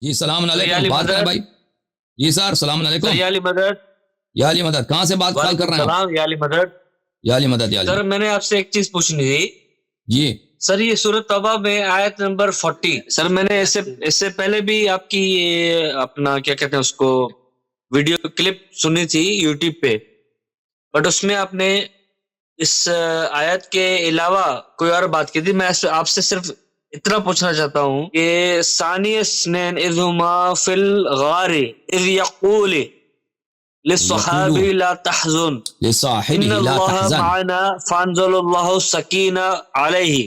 جی السلام یا علیکم، علی بات کریں مدد، بھائی. جی سر السلام علیکم. یا علی مدد، یا علی مدد، کہاں سے بات کال کر رہے ہیں آپ؟ السلام، یا علی مدد. یا علی مدد. یا علی سر مدد. میں نے آپ سے ایک چیز پوچھنی تھی. جی سر یہ سورۃ توبہ میں آیت نمبر 40، سر میں نے اس سے پہلے بھی آپ کی یہ اپنا کیا کہتے ہیں اس کو ویڈیو کلپ سنی تھی یوٹیوب پہ، بٹ اس میں آپ نے اس آیت کے علاوہ کوئی اور بات کی تھی. میں آپ سے صرف اتنا پوچھنا چاہتا ہوں کہ ثانی اثنین اذ ہما فی الغار اذ یقول للصحابی لا تحزن لصاحبہ ان لا اللہ تحزن. معنا فانزل اللہ سکینہ علیہ.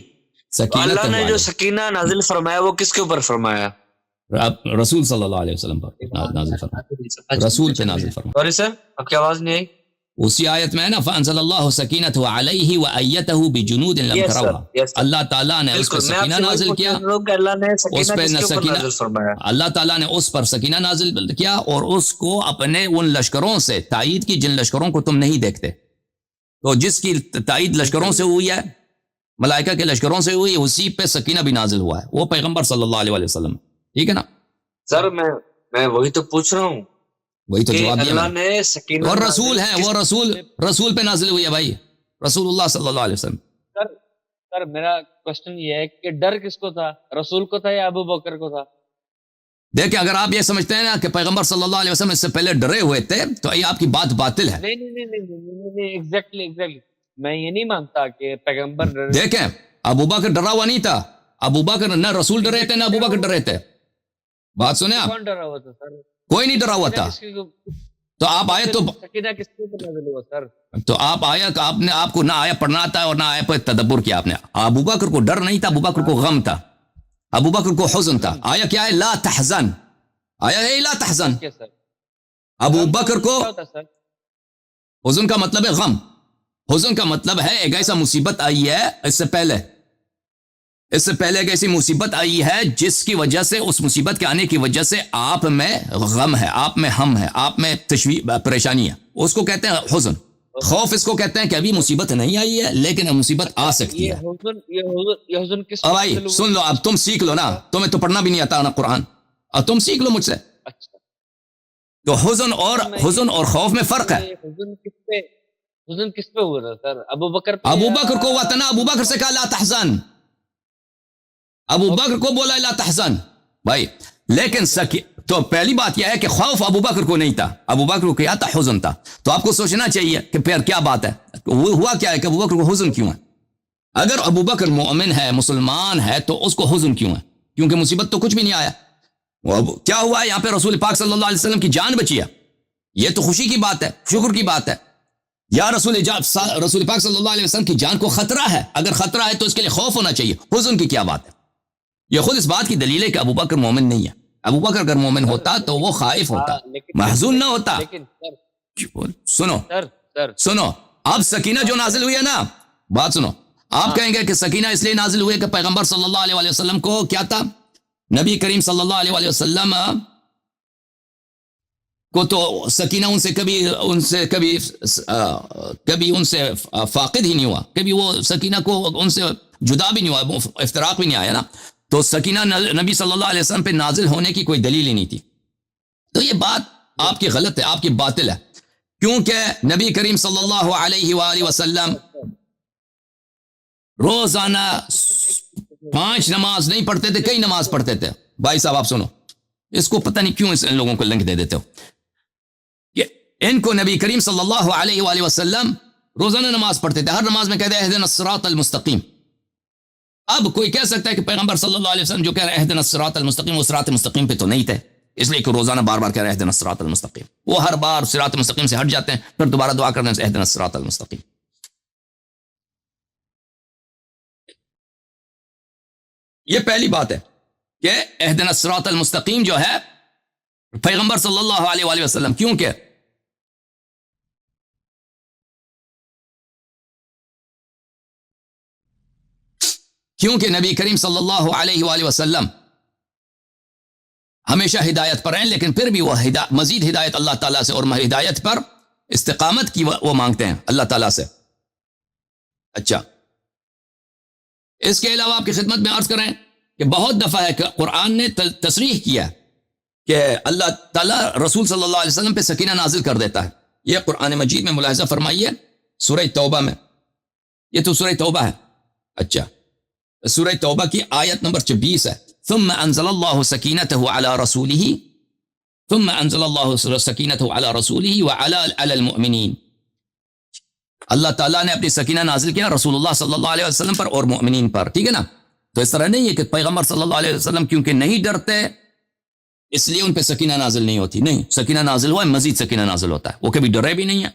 تو سکینت اللہ نے جو علیہ. سکینہ نازل فرمایا وہ کس کے اوپر فرمایا؟ رسول صلی اللہ علیہ وسلم پر نازل فرمایا. رسول پہ نازل فرمایا. سوری سر آپ کی آواز نہیں آئی. اسی آیت میں ہے نا فانزل اللہ سکینتہ علیہ وایتہ بجنود لم یس سر، تروها. یس سر، اللہ تعالیٰ نے اس پہ بالکل. میں آپ سکینہ سے وہی نازل کیا. پوچھنا چاہتا ہوں کہ اللہ نے اس سکینہ پہ کس کے اوپر سکینہ نازل فرمایا؟ اللہ تعالیٰ نے اس پر سکینہ نازل کیا اور اس کو اپنے ان لشکروں سے تائید کی جن لشکروں کو تم نہیں دیکھتے. تو جس کی تائید لشکروں سے ہوئی ہے، ملائکہ کے لشکروں سے ہوئی، اسی پہ سکینہ بھی نازل ہوا ہے، وہ پیغمبر صلی اللہ علیہ وسلم. ٹھیک ہے نا؟ سر میں وہی تو پوچھ رہا ہوں وہی تو کہ جواب دیا اللہ میں نے. نے سکینہ اور رسول ہے، وہ رسول پہ نازل ہوئی ہے بھائی، رسول اللہ صلی اللہ علیہ وسلم. سر میرا کوشچن یہ ہے کہ ڈر کس کو تھا، رسول کو تھا یا ابو بکر کو تھا؟ دیکھیں اگر آپ یہ سمجھتے ہیں نا کہ پیغمبر صلی اللہ علیہ وسلم اس سے پہلے ڈرے ہوئے تھے تو یہ آپ کی بات باطل ہے. نہیں، ایگزیکٹلی میں یہ نہیں مانتا کہ پیغمبر دیکھیں ابو بکر ڈرا ہوا نہیں تھا. ابو بکر نہ رسول ڈرے تھے نہ ابو بکر ڈرے تھے. بات سنیں آپ، کون ڈرا ہوا تھا سر؟ کوئی نہیں ڈرا ہوا تھا. تو آپ آئے تو سکینہ کس کے اوپر نازل ہوا سر؟ تو آپ آیا کہ آپ کو نہ آیا پڑھنا آتا ہے اور نہ آیا پہ تدبر کیا آپ نے. ابو بکر کو ڈر نہیں تھا، ابو بکر کو غم تھا، ابو بکر کو حزن تھا. آیا کیا ہے؟ لا تحزن. آیا ہے لا تحزن. ابو بکر کو حزن کا مطلب ہے غم. حزن کا مطلب ہے ایک ایسا مصیبت آئی ہے اس سے پہلے ایک ایسی مصیبت آئی ہے جس کی وجہ سے، اس مصیبت کے آنے کی وجہ سے آپ میں غم ہے، آپ میں ہم ہے، آپ میں تشویش پریشانی ہے. اس کو کہتے ہیں حزن. خوف اس کو کہتے ہیں کہ ابھی مصیبت نہیں آئی ہے لیکن اب مصیبت آ سکتی ہے. یہ حزن کس اب بھائی سن لو، اب تم سیکھ لو نا، تمہیں تو پڑھنا بھی نہیں آتا نا قرآن، اب تم سیکھ لو مجھ سے. تو حزن اور خوف میں فرق ہے. حزن کس پہ ہوا تھا سر؟ ابو بکر پہ؟ ابو بکر کو ہوا تھا نا، ابو بکر سے کہا لا تحزن، ابو بکر کو بولا لا تحزن بھائی. لیکن تو پہلی بات یہ ہے کہ خوف ابو بکر کو نہیں تھا، ابو بکر کو کیا تھا؟ حزن تھا. تو آپ کو سوچنا چاہیے کہ پھر کیا بات ہے، ہوا کیا ہے کہ ابو بکر کو حزن کیوں ہے؟ اگر ابو بکر مومن ہے، مسلمان ہے، تو اس کو حزن کیوں ہے؟ کیونکہ مصیبت تو کچھ بھی نہیں آیا. کیا ہوا ہے یہاں پہ؟ رسول پاک صلی اللہ علیہ وسلم کی جان بچی ہے. یہ تو خوشی کی بات ہے، شکر کی بات ہے. یا رسول پاک صلی اللہ علیہ وسلم کی جان کو خطرہ ہے، اگر خطرہ ہے تو اس کے لیے خوف ہونا چاہیے. حزن کی کیا بات ہے؟ یہ خود اس بات کی دلیل ہے کہ ابو بکر مومن نہیں ہے. ابو بکر اگر مومن ہوتا تو وہ خائف ہوتا، محزون نہ ہوتا. سنو اب سکینہ جو نازل ہوئی ہے نا، بات سنو. آپ کہیں گے کہ سکینہ اس لیے نازل ہوئی کہ پیغمبر صلی اللہ علیہ وسلم کو کیا تھا؟ نبی کریم صلی اللہ علیہ وسلم کو تو سکینہ ان سے فاقد ہی نہیں ہوا، کبھی وہ سکینہ کو ان سے جدا بھی نہیں ہوا، افتراق بھی نہیں آیا نا. تو سکینہ نبی صلی اللہ علیہ وسلم پہ نازل ہونے کی کوئی دلیل ہی نہیں تھی. تو یہ بات آپ کی غلط ہے، آپ کی باطل ہے. کیونکہ نبی کریم صلی اللہ علیہ وآلہ وسلم روزانہ 5 نماز نہیں پڑھتے تھے، کئی نماز پڑھتے تھے. بھائی صاحب آپ سنو، اس کو پتہ نہیں کیوں ان لوگوں کو لنک دے دیتے ہو کہ ان کو نبی کریم صلی اللہ علیہ وآلہ وسلم روزانہ نماز پڑھتے تھے، ہر نماز میں کہتے ہیں اہدنا الصراط المستقیم. اب کوئی کہہ سکتا ہے کہ پیغمبر صلی اللہ علیہ وسلم جو کہہ رہے ہیں اہدنا الصراط المستقیم، وہ صراط مستقیم پہ تو نہیں تھے، اس لیے کہ روزانہ بار بار کہہ رہے ہیں اہدنا الصراط المستقیم. وہ ہر بار صراط مستقیم سے ہٹ جاتے ہیں، پھر دوبارہ دعا کرتے ہیں اہدنا الصراط المستقیم. یہ پہلی بات ہے کہ اہدنا الصراط المستقیم جو ہے پیغمبر صلی اللہ علیہ وآلہ وسلم، کیونکہ نبی کریم صلی اللہ علیہ وآلہ وسلم ہمیشہ ہدایت پر ہیں، لیکن پھر بھی وہ مزید ہدایت اللہ تعالیٰ سے اور ہدایت پر استقامت کی وہ مانگتے ہیں اللہ تعالیٰ سے. اچھا، اس کے علاوہ آپ کی خدمت میں عرض کریں کہ بہت دفعہ ہے کہ قرآن نے تصریح کیا کہ اللہ تعالیٰ رسول صلی اللہ علیہ وسلم پہ سکینہ نازل کر دیتا ہے. یہ قرآن مجید میں ملاحظہ فرمائیے سورہ توبہ میں. یہ تو سورہ توبہ ہے. اچھا سورہ توبہ کی آیت نمبر 26 ہے. ثم انزل اللہ سکینتہ علی رسولہ ثم انزل اللہ سکینتہ علی رسولہ وعلی المؤمنین. اللہ تعالیٰ نے اپنی سکینہ نازل کیا رسول اللہ صلی اللہ علیہ وسلم پر اور مؤمنین پر. ٹھیک ہے نا. تو اس طرح نہیں ہے کہ پیغمبر صلی اللہ علیہ وسلم کیونکہ نہیں ڈرتے اس لیے ان پہ سکینہ نازل نہیں ہوتی. نہیں, سکینہ نازل ہوا ہے, مزید سکینہ نازل ہوتا ہے. وہ کبھی ڈرے بھی نہیں ہے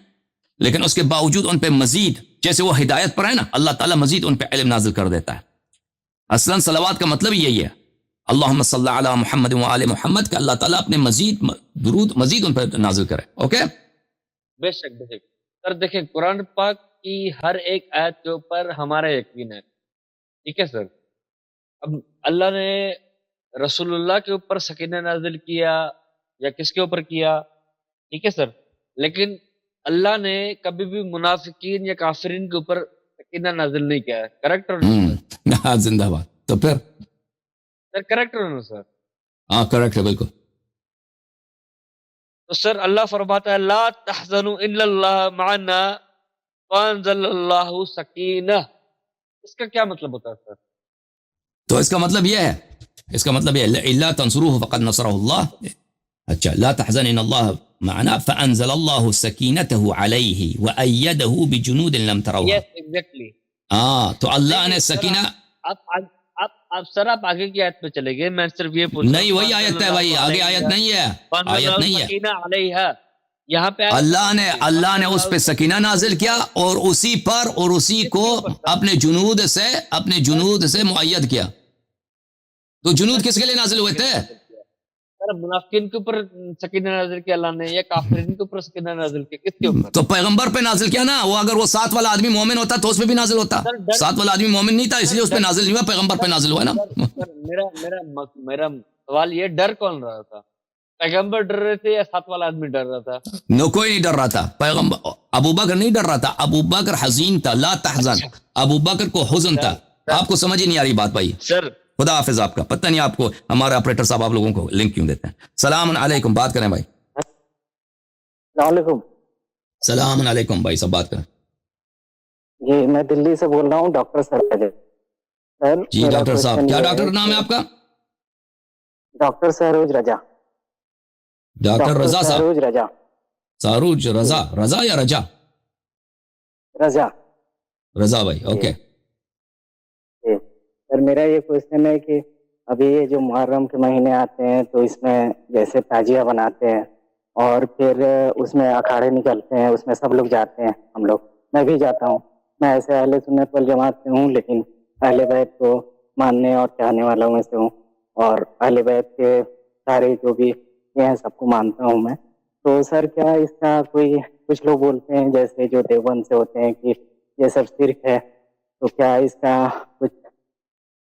لیکن اس کے باوجود ان پہ مزید, جیسے وہ ہدایت پر ہے نا, اللہ تعالیٰ مزید ان پہ علم نازل کر دیتا ہے. اصلاً صلوات کا مطلب یہی ہے, اللہم صلی علی محمد وآل محمد, کہ اللہ تعالیٰ اپنے مزید درود مزید ان پہ نازل کرے. اوکے, بے شک بے شک. سر دیکھیں قرآن پاک کی ہر ایک آیت کے اوپر ہمارا یقین ہے. ٹھیک ہے سر. اب اللہ نے رسول اللہ کے اوپر سکینہ نازل کیا یا کس کے اوپر کیا, ٹھیک ہے سر, لیکن اللہ نے کبھی بھی منافقین یا کافرین کے اوپر سکینہ نازل نہیں کیا ہے. کریکٹ اور ہاں زندہ باد. تو پھر سر کریکٹ اور سر؟ ہاں کریکٹ ہے بالکل. تو سر اللہ فرماتا ہے لا تحزنوا الا اللہ معنا فانزل اللہ سکینہ. اس کا کیا مطلب ہوتا ہے سر؟ تو اس کا مطلب یہ ہے, اس کا مطلب یہ الا تنصروه فقد نصره اللہ. اچھا, لا تحزن ان اللہ معنا فانزل اللہ سکینته علیہ وایدہ بجنود لم تروها. Yes exactly. ہاں تو اللہ نے سکینہ, آپ سر آپ آگے کی آیت پہ چلے گئے, میں صرف یہ پوچھ نہیں وہی آیت ہے بھائی, آگے آیت نہیں ہے, آیت نہیں ہے. سکینہ علیہ یہاں پہ اللہ نے اس پہ سکینہ نازل کیا اور اسی پر اور اسی کو اپنے جنود سے مؤید کیا. تو جنود کس کے لیے نازل ہوئے تھے؟ سر منافقین کے اوپر سکینہ نازل کیا اللہ نے یا کافرین کے اوپر سکینہ نازل کیا, کس کے اوپر؟ تو پیغمبر پہ نازل کیا نا. وہ اگر وہ 7 والا آدمی مومن ہوتا تو اس پہ بھی نازل ہوتا. 7 والا آدمی مومن نہیں تھا اس لیے اس پہ نازل نہیں ہوا, پیغمبر پہ نازل ہوا نا. میرا سوال یہ, ڈر کون رہا تھا؟ پیغمبر ڈر رہے تھے یا 7 والا آدمی ڈر رہا تھا؟ نو, کوئی نہیں ڈر رہا تھا. پیغمبر ابو بکر نہیں ڈر رہا تھا, ابو بکر حزین تھا. لا تحزن, ابو بکر کو حزن تھا. آپ کو سمجھ ہی نہیں آ رہی بات بھائی. سر خدا حافظ. آپ کا پتہ نہیں آپ کو ہمارے آپریٹر صاحب آپ لوگوں کو لنک کیوں دیتے ہیں. سلام علیکم, بات کریں بھائی. السلام علیکم. سلام علیکم بھائی, سب بات کریں. جی میں دلی سے بول رہا ہوں, ڈاکٹر سر. جی ڈاکٹر صاحب, کیا ڈاکٹر نام ہے آپ کا؟ ڈاکٹر سروج رجا. ڈاکٹر رضا صاحب. سروج رجا. سروج رضا, رضا یا رجا؟ رجا. رضا بھائی, اوکے. سر میرا یہ کوشچن ہے کہ ابھی یہ جو محرم کے مہینے آتے ہیں تو اس میں جیسے تاجیہ بناتے ہیں اور پھر اس میں اکھاڑے نکلتے ہیں, اس میں سب لوگ جاتے ہیں, ہم لوگ, میں بھی جاتا ہوں. میں ایسے اہل سنت والجماعت سے ہوں لیکن اہل بیت کو ماننے اور چاہنے والوں میں سے ہوں, اور اہل بیت کے سارے جو بھی یہ ہیں سب کو مانتا ہوں میں. تو سر کیا اس کا کوئی, کچھ لوگ بولتے ہیں جیسے جو دیوبند سے ہوتے ہیں کہ یہ سب شرک ہے, تو کیا اس کا کچھ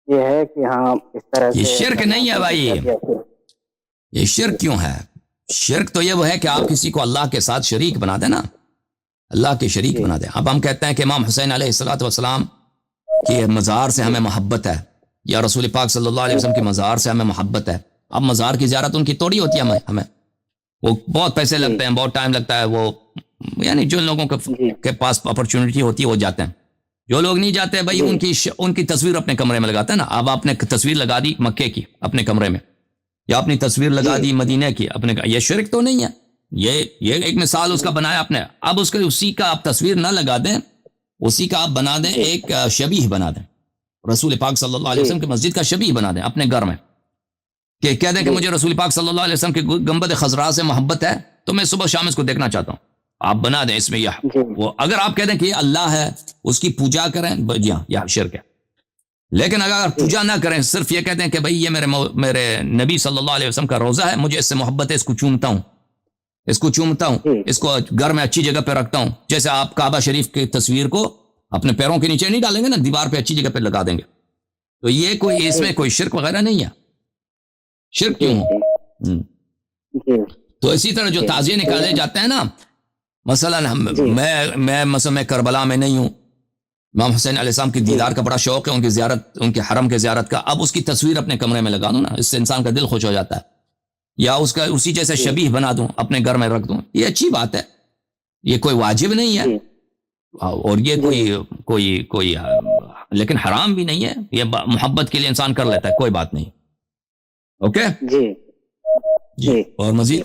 یہ ہے کہ ہاں اس طرح سے؟ یہ شرک نہیں ہے بھائی. یہ شرک کیوں ہے؟ شرک تو یہ وہ ہے کہ آپ کسی کو اللہ کے ساتھ شریک بنا دیں نا, اللہ کے شریک بنا دیں. اب ہم کہتے ہیں کہ امام حسین علیہ الصلوۃ والسلام کے مزار سے ہمیں محبت ہے, یا رسول پاک صلی اللہ علیہ وسلم کے مزار سے ہمیں محبت ہے. اب مزار کی زیارت ان کی توڑی ہوتی ہے ہمیں, وہ بہت پیسے لگتے ہیں, بہت ٹائم لگتا ہے. وہ یعنی جو لوگوں کے پاس اپرچونٹی ہوتی ہے وہ جاتے ہیں. جو لوگ نہیں جاتے بھائی ان کی تصویر اپنے کمرے میں لگاتے ہیں نا. اب آپ نے تصویر لگا دی مکے کی اپنے کمرے میں, یا اپنی تصویر لگا دی مدینے کی اپنے, یہ شرک تو نہیں ہے. یہ ایک مثال اس کا بنایا آپ نے. اب اسی کا آپ تصویر نہ لگا دیں, اسی کا آپ بنا دیں ایک شبیہ بنا دیں, رسول پاک صلی اللہ علیہ وسلم کی مسجد کا شبیہ بنا دیں اپنے گھر میں, کہ کہہ دیں کہ مجھے رسول پاک صلی اللہ علیہ وسلم کے گنبد خضراء سے محبت ہے تو میں صبح شام اس کو دیکھنا چاہتا ہوں. آپ بنا دیں اس میں یہ وہ, اگر آپ کہہ دیں کہ یہ اللہ ہے اس کی پوجا کریں, جی ہاں یہ شرک ہے. لیکن اگر پوجا نہ کریں, صرف یہ کہتے ہیں کہ بھئی یہ میرے نبی صلی اللہ علیہ وسلم کا روزہ ہے, مجھے اس سے محبت ہے, اس کو چومتا ہوں, اس کو گھر میں اچھی جگہ پہ رکھتا ہوں. جیسے آپ کعبہ شریف کی تصویر کو اپنے پیروں کے نیچے نہیں ڈالیں گے نا, دیوار پہ اچھی جگہ پہ لگا دیں گے. تو یہ کوئی اس میں کوئی شرک وغیرہ نہیں ہے. شرک کیوں ہوں؟ تو اسی طرح جو تعزیے نکالے جاتے ہیں نا, مثلا میں کربلا میں نہیں ہوں, امام حسین علیہ السلام کی دیدار کا بڑا شوق ہے, ان کی زیارت, ان کے حرم کے زیارت کا. اب اس کی تصویر اپنے کمرے میں لگا دوں نا, اس سے انسان کا دل خوش ہو جاتا ہے. یا اس کا اسی جیسے شبیہ بنا دوں, اپنے گھر میں رکھ دوں, یہ اچھی بات ہے, یہ کوئی واجب نہیں ہے, اور یہ کوئی لیکن حرام بھی نہیں ہے, یہ محبت کے لیے انسان کر لیتا ہے, کوئی بات نہیں. اوکے جی جی, اور مزید